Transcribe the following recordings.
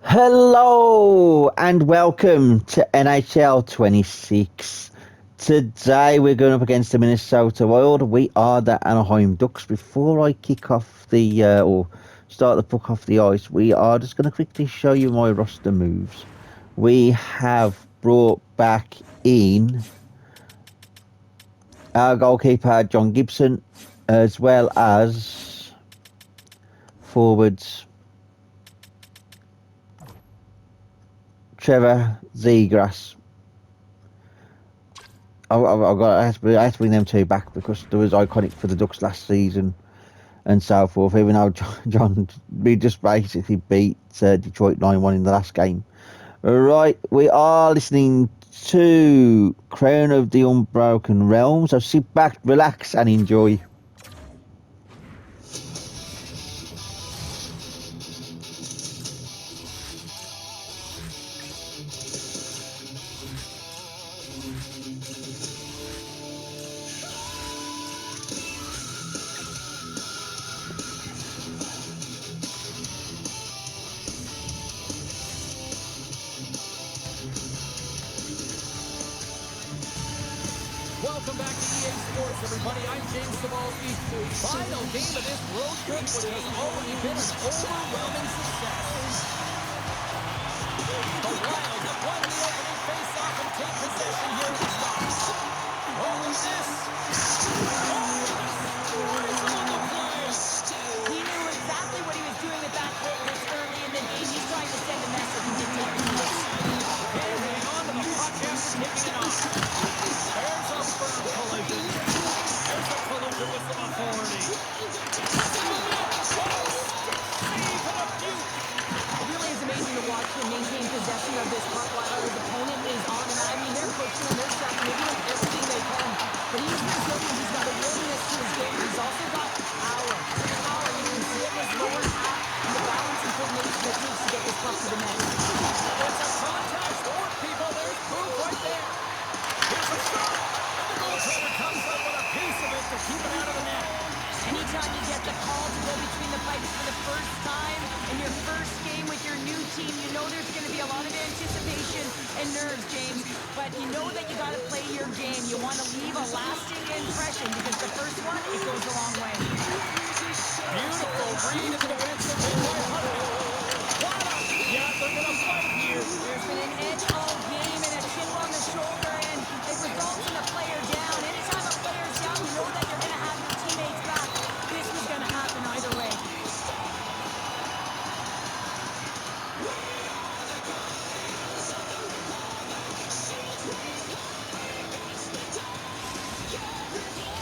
Hello and welcome to NHL 26. Today we're going up against the Minnesota Wild. We are the Anaheim Ducks. Before I kick off or start the puck off the ice, we are just going to quickly show you my roster moves. We have brought back in our goalkeeper John Gibson, as well as forwards Trevor Zegras. I have to bring them two back because they was iconic for the Ducks last season and so forth. Even though John we just basically beat Detroit 9-1 in the last game. Right, we are listening to Crown of the Unbroken Realm. So sit back, relax, and enjoy. Welcome back to EA Sports, everybody. I'm James Cebulski. Final game of this road trip, which has already been an overwhelming success. The Wild have won the opening face-off and take possession here at the start. Oh, this! What is on the play? He knew exactly what he was doing at that point this early in the game. He's trying to send a message and dictate the pace. And hang on to the puck after taking it off. There's a firm collision. There's a collision with some authority. It really is amazing to watch him maintain possession of this puck while his opponent is on him. I mean, they're pushing him, they're shoving, they're doing everything they can. But he's resilient, he's got a willingness to his game. He's also got power. Power, you can see it in his lower half and the balance and coordination it takes to get this puck to the net. It's a contact sport, people. There's proof right there. Here's a shot. And the goaltender comes up with a piece of it to keep it out of the net. Anytime you get the call to go between the pipes for the first time in your first game with your new team, you know there's going to be a lot of anticipation and nerves, James. But you know that you got to play your game. You want to leave a lasting impression because the first one, it goes a long way. Beautiful read in the defensive zone by Hunter. Yeah, they're going to fight here. There's been an edge all game and a chip on the shoulder, and it results in a player down. Anytime a player's down, you know that you're going to have your teammates back. This was going to happen either way.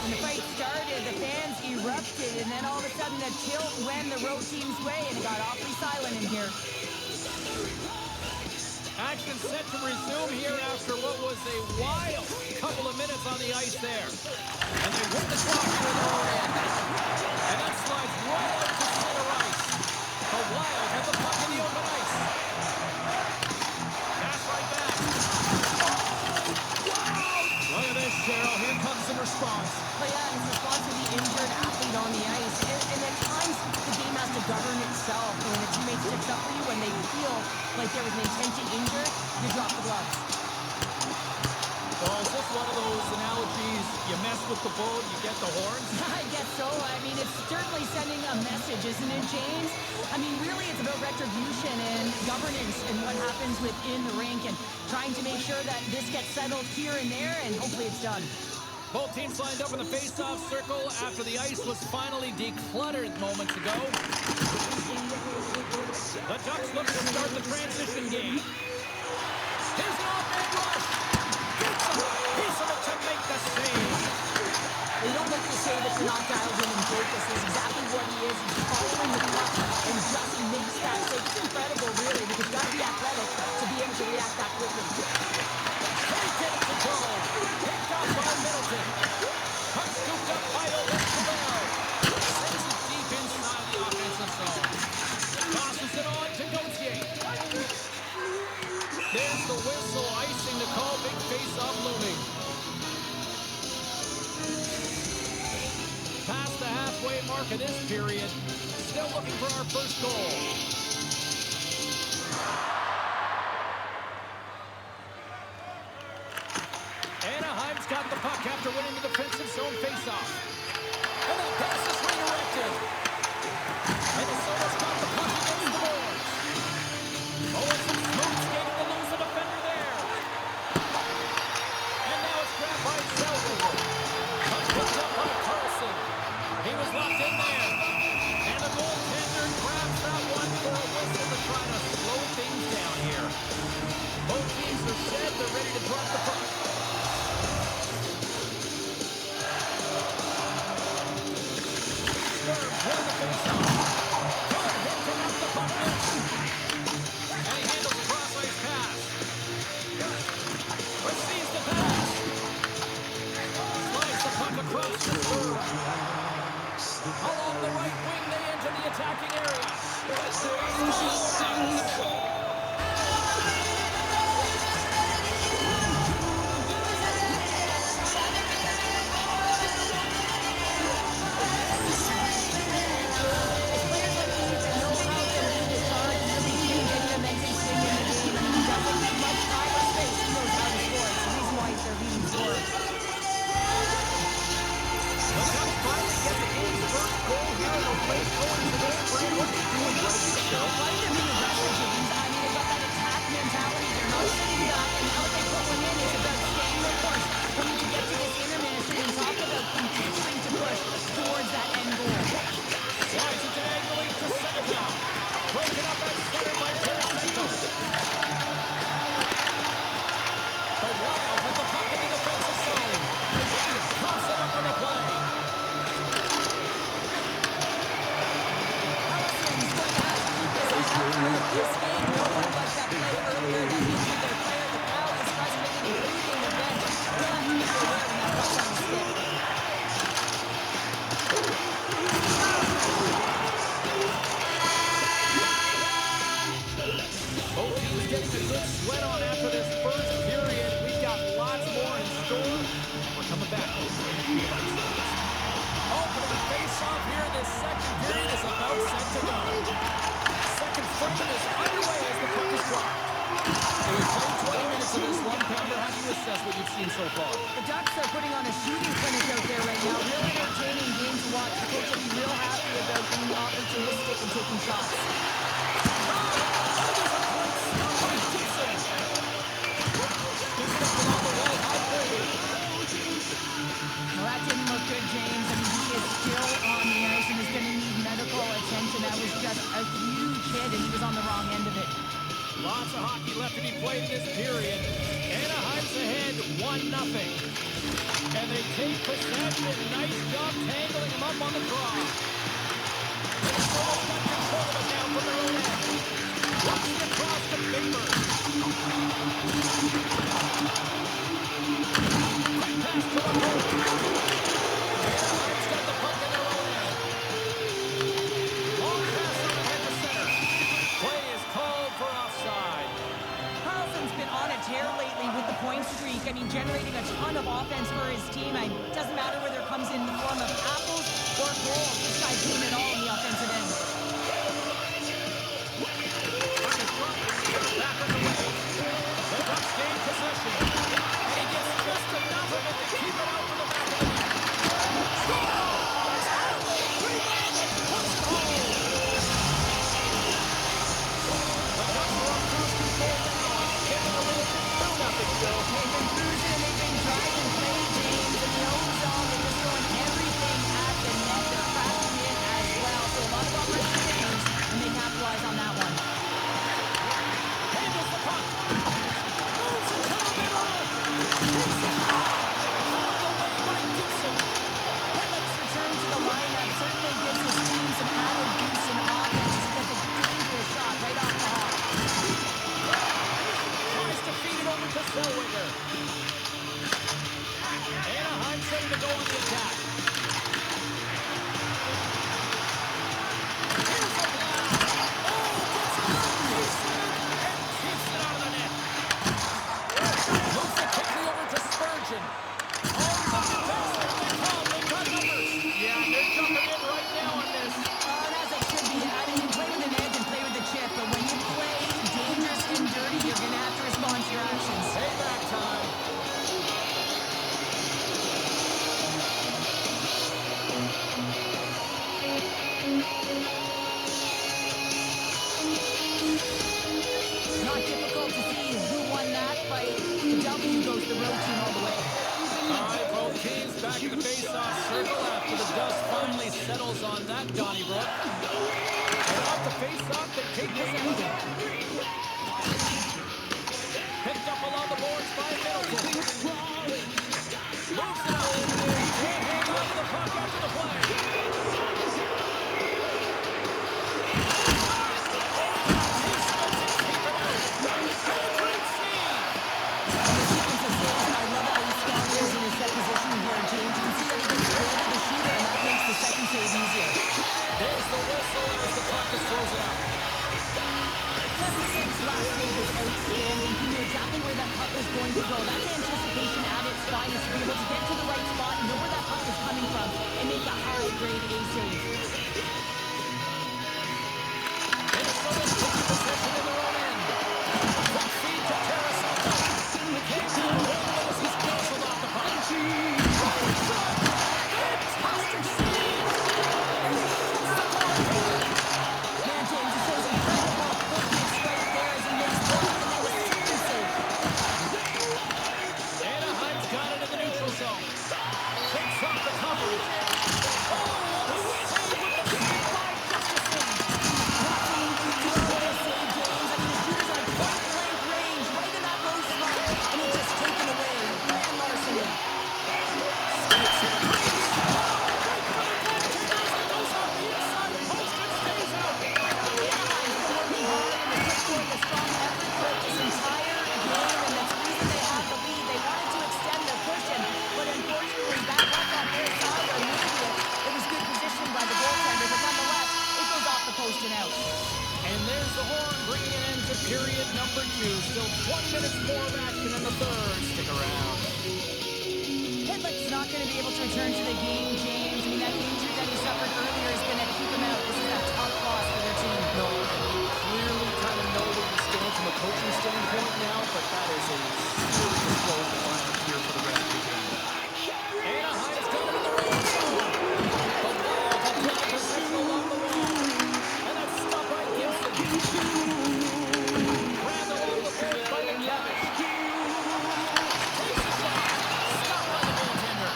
When the fight started, the fans erupted, and then all of a sudden a tilt went the road team's way, and it got awfully silent in here. Action set to resume here after what was a wild couple of minutes on the ice there. And they win the draw here in their own end. And that slides right out to center ice. The Wild have the puck in the open ice. Pass right back. Look at this, Cheryl. Here comes some response. But yeah, it's response to the injured athlete on the ice. And at times, the game has to govern itself. And when a teammate sticks up for you, when they feel like there was an intent to injure, you drop the gloves. Well, is this one of those analogies, you mess with the bull, you get the horns? I guess so. I mean, it's certainly sending a message, isn't it, James? I mean, really, it's about retribution and governance and what happens within the rink and trying to make sure that this gets settled here and there, and hopefully it's done. Both teams lined up in the face-off circle after the ice was finally decluttered moments ago. The Ducks look to start the transition game. Here's an off-man rush. Gets a piece of it to make the save. You don't make the save if you're not dialed in and focused. That's exactly what he is. He's following the puck and just makes that save. It's incredible, really, because you've got to be athletic to be able to react that quickly. Three minutes to go. Picked up by Middleton. Puck scooped up by Olivero. Sends it deep inside the offensive zone. Tosses it on to Gauthier. There's the whistle, icing the call. Big face-off looming. Past the halfway mark of this period. Still looking for our first goal. Anaheim's got the puck after winning the defensive zone faceoff. And that pass is redirected. Minnesota's got the puck against the boards. Oh, it's some smooth skating to lose the defender there. And now it's grabbed by Selkover. Puck picked up by Carlson. He was locked in there. And the goaltender grabs that one for a whistle to try to slow things down here. Both teams are set. They're ready to drop the puck. Sturm won the faceoff. Good hit to knock the puck loose. And he handles a cross-ice pass. Receives the pass. Slides the puck across the Sturm. Along the right wing, they enter the attacking area. So far. The Ducks are putting on a shooting clinic out there right now. Real entertaining game to watch. The coach will be real happy about being opportunistic and taking shots. Well, that didn't look good, James. I mean, he is still on the ice and is going to need medical attention. That was just a huge hit, and he was on the wrong end of it. Lots of hockey left to be played in this period. Anaheim's ahead 1-0. And they take possession. Nice job tangling him up on the draw. Minnesota's got control of it now from their own end. Walking across the Faber. Quick pass to the goal. Anaheim's got the puck in their own end. Long pass on ahead to center. Play is called for offside. Carlson's been on a tear lately with the point streak. I mean, generating a ton of offense for his team. It doesn't matter whether it comes in the form of apples or goals. This guy's doing it all on the offensive end. Back on the way. The Ducks gain possession. And he gets just enough of it to keep it out to the back of the net. Scores! Puts it home. The Ducks are on cruise control now. Getting a little bit through nothing, Joe. They've been cruising and they've been driving play, James. In the own zone, they're just throwing everything at the net. They're crashing in as well. firmly settles on that, Donnybrook. And off the face-off, they take possession. Picked up along the boards by Middleton. Moves it up in there. Can't hang on to the puck after the play. There's the whistle as the puck is frozen out. Gustafson's last save was outstanding. He knew exactly where that puck was going to go. That's anticipation at its finest. To be able to get to the right spot, know where that puck is coming from, and make a high-grade A save. Minnesota's taking possession in their own end. Quick feed to Tarasenko. McCabe's got a hold of it as he's canceled off the puck. Fantastic save! Man, James, it shows incredible quickness right there as he makes both, and that was such a save. Anaheim's got it in the neutral zone. Takes off the coverage. Oh, what a save with the stick by Gustafson. What a save, James. I mean, the shooter's on point-blank range, right in that low slot, and it's just taken away. Man, Larson. Skates in the crease. Right for the goaltender as it goes off the inside post and stays out. Anaheim's been working hard, and they put forth a strong effort throughout this entire game, and that's the reason they had the lead. They wanted to extend their cushion, but unfortunately, that puck on their side immediate. It was good position by the goaltender, but nonetheless, it goes off the post and out. And there's the horn bringing an end to period number 2. Still 20 minutes more of action in the third. Stick around. Hedlick's not going to be able to return to the game, James. I mean, that injury that he suffered earlier is going to keep him out. This is a tough loss for their team. No, and you clearly kind of know where you stand from a coaching standpoint now, but that is a serious blow to find here for the rest of the game. Anaheim's got it in their own zone. The Wild have taken possession along the wall. And that's stopped by Gibson. Grabbed along the board by McCavish. Takes a shot. Stopped by the goaltender.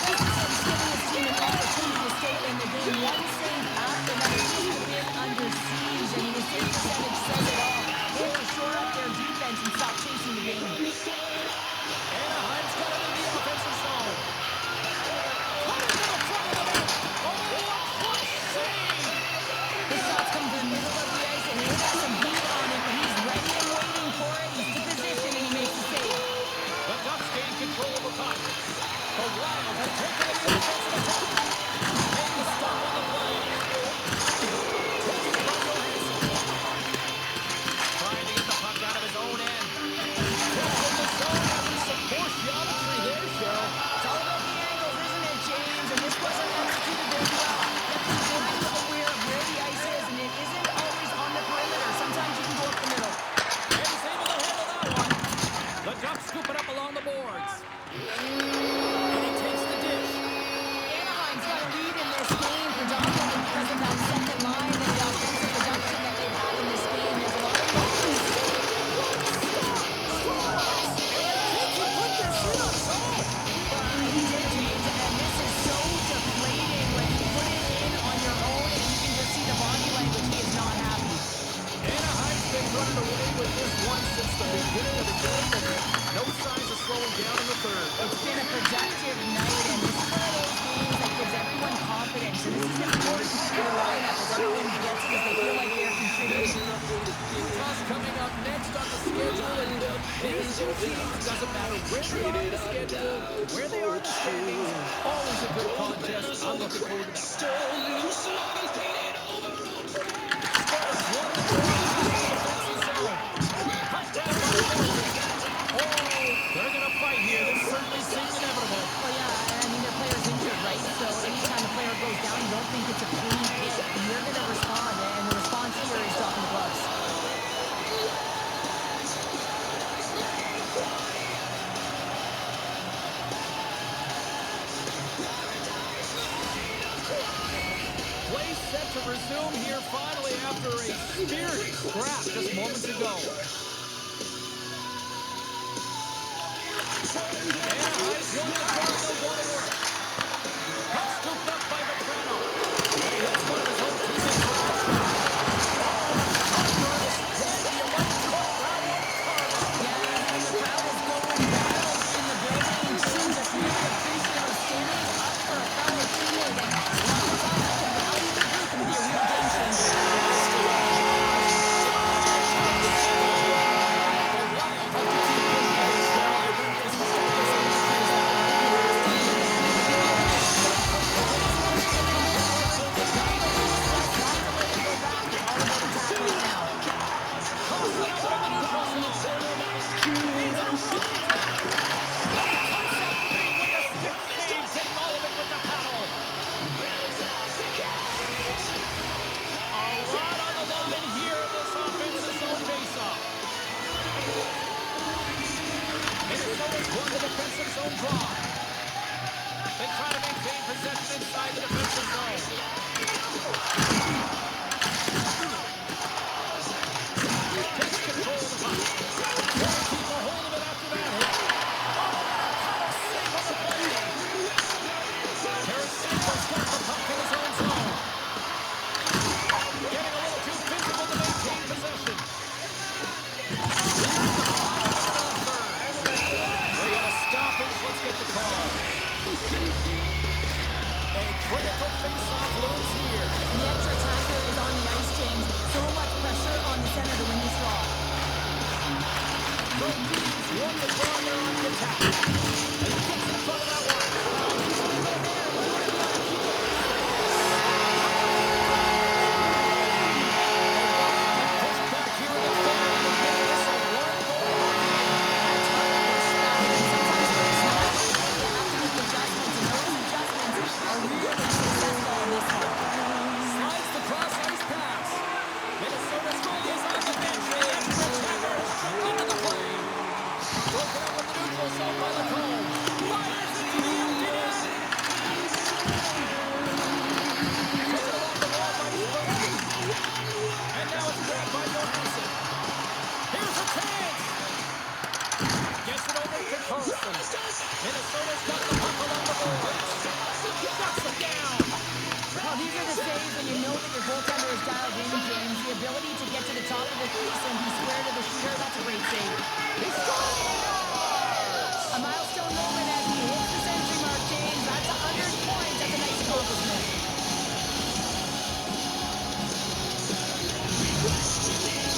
Gustafson's giving his team an opportunity to stay in the game. One save after that, the team has been under siege. I mean, the save percentage says it all. They have to shore up their defense and stop chasing the game. Anaheim's got it in the offensive zone. Coming to the front of the net. Oh, a clutch save. The shots come to the middle of the ice, and he's got some heat on it, but he's ready and waiting for it. He's to position, and he makes the save. The Ducks gain control of the puck. The Wild have taken it to the defensive attack. Make the stop on the play. Taking it by Johansson. Trying to get the puck out of his own end. Tipped in the zone after some poor geometry there, Cheryl. It's all about the angles, isn't it, James? And this wasn't executed very well. You have to be very aware of where the ice is, and it isn't always on the perimeter. Sometimes you can go up the middle. And he's able to handle that one. The Ducks scoop it up along the boards. And he takes the dish. Anaheim's got a lead in this game, predominantly because of that second line and the offensive production that they've had in this game. There's a lot of He did, James, and this is so deflating when you put it in on your own and you can just see the body language. He is not happy. Anaheim's been running away with this one since the beginning of the game, and no signs of slowing down in the third. It's been a productive night, and this is one of those games that gives everyone confidence. And this is important for the lineup as everyone gets it as they feel like they're contributing. Utah's coming up next on the schedule, and these two teams, doesn't matter where they are on the schedule, where they are in the standings, always a good contest. I'm looking forward to that. Spurs won the draw in the defensive zone. Puck down by Middleton. Oh, they're going to fight here. This certainly seems inevitable. Well, yeah, I mean, their player's injured, right? So anytime a player goes down, you don't think it's a clean hit. You're going to respond, and the response here is dropping the gloves. Play set to resume here finally after a spirited scrap just moments ago. Anaheim's won the draw, they'll want to work. Puck scooped up by the Carlson. Minnesota's got the puck along the boards. Knocks him down. Well, these are the saves when you know that your goaltender is dialed in, James. The ability to get to the top of the crease and be square to the shooter, that's a great save. He scores! A milestone moment as he hits the century mark, James. That's 100 points. That's a nice accomplishment.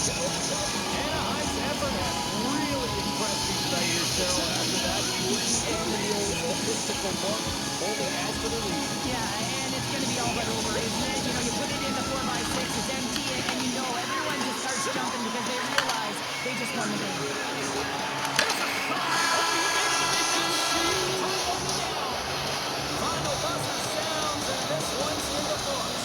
Anaheim's effort has really impressed these players, Cheryl. After that, you wouldn't go to the old statistical book, holding out for the lead. Yeah, and it's going to be all but over, isn't it? You know, you put it in the 4x6, it's empty, and you know everyone just starts jumping because they realize they just won the game. There's a shot. Oh, he made it in the shoot to one down. Final buzzer sounds, and this one's in the books.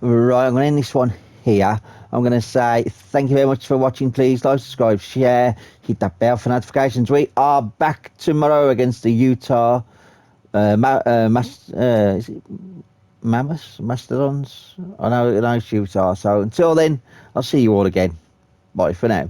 Right, I'm going to end this one here. I'm going to say thank you very much for watching. Please like, subscribe, share, hit that bell for notifications. We are back tomorrow against the Utah is it Mammoths, Mastodons? I know it's Utah. So until then, I'll see you all again. Bye for now.